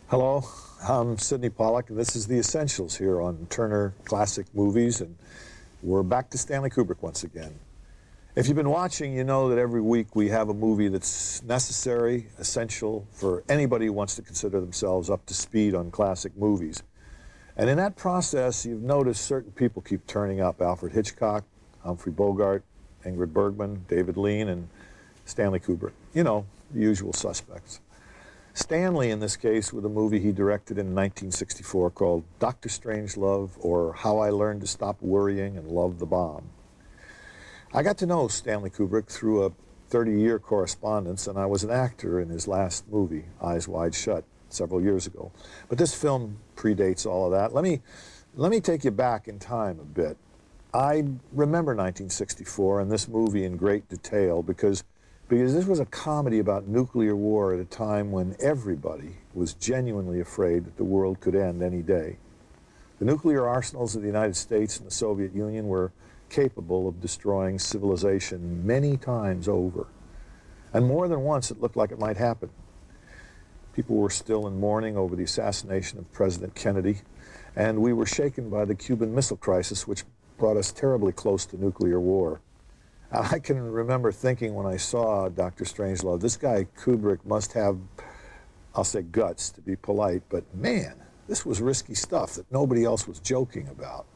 Hello, I'm Sidney Pollack, and this is The Essentials here on Turner Classic Movies, and we're back to Stanley Kubrick once again. If you've been watching, you know that every week we have a movie that's necessary, essential for anybody who wants to consider themselves up to speed on classic movies. And in that process, you've noticed certain people keep turning up: Alfred Hitchcock, Humphrey Bogart, Ingrid Bergman, David Lean, and Stanley Kubrick. You know, the usual suspects. Stanley, in this case, with a movie he directed in 1964 called Dr. Strangelove, or How I Learned to Stop Worrying and Love the Bomb. I got to know Stanley Kubrick through a 30-year correspondence, and I was an actor in his last movie, Eyes Wide Shut, several years ago. But this film predates all of that. Let me take you back in time a bit. I remember 1964 and this movie in great detail because this was a comedy about nuclear war at a time when everybody was genuinely afraid that the world could end any day. The nuclear arsenals of the United States and the Soviet Union were capable of destroying civilization many times over. And more than once it looked like it might happen. People were still in mourning over the assassination of President Kennedy, and we were shaken by the Cuban Missile Crisis, which brought us terribly close to nuclear war. I can remember thinking when I saw Dr. Strangelove, this guy Kubrick must have, I'll say guts to be polite, but man, this was risky stuff that nobody else was joking about.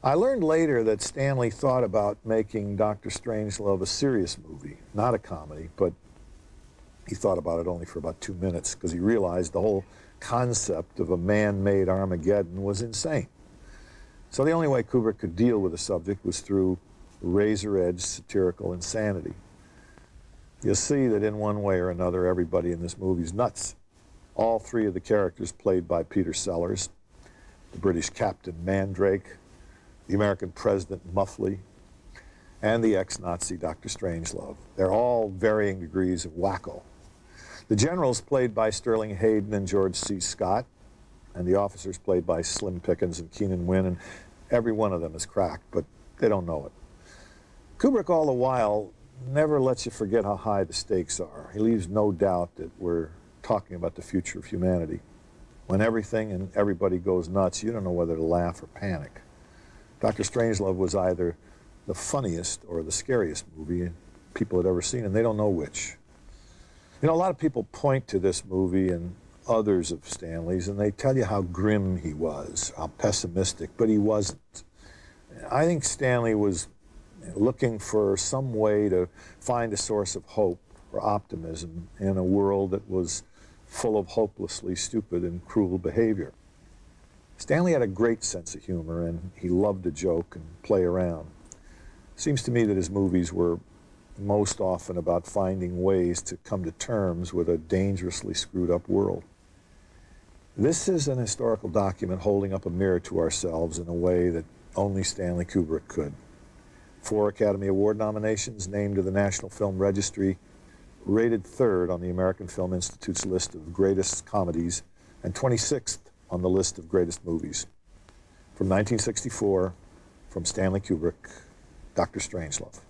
I learned later that Stanley thought about making Dr. Strangelove a serious movie, not a comedy, but he thought about it only for about 2 minutes because he realized the whole concept of a man-made Armageddon was insane. So the only way Kubrick could deal with the subject was through razor-edge satirical insanity. You'll see that in one way or another, everybody in this movie is nuts. All three of the characters played by Peter Sellers, the British Captain Mandrake, the American President Muffley, and the ex-Nazi Dr. Strangelove. They're all varying degrees of wacko. The generals played by Sterling Hayden and George C. Scott, and the officers played by Slim Pickens and Keenan Wynn, and every one of them is cracked, but they don't know it. Kubrick, all the while, never lets you forget how high the stakes are. He leaves no doubt that we're talking about the future of humanity. When everything and everybody goes nuts, you don't know whether to laugh or panic. Dr. Strangelove was either the funniest or the scariest movie people had ever seen, and they don't know which. You know, a lot of people point to this movie and others of Stanley's, and they tell you how grim he was, how pessimistic, but he wasn't. I think Stanley was looking for some way to find a source of hope or optimism in a world that was full of hopelessly stupid and cruel behavior. Stanley had a great sense of humor, and he loved to joke and play around. It seems to me that his movies were most often about finding ways to come to terms with a dangerously screwed up world. This is an historical document holding up a mirror to ourselves in a way that only Stanley Kubrick could. 4 Academy Award nominations, named to the National Film Registry, rated 3rd on the American Film Institute's list of greatest comedies, and 26th on the list of greatest movies. From 1964, from Stanley Kubrick, Dr. Strangelove.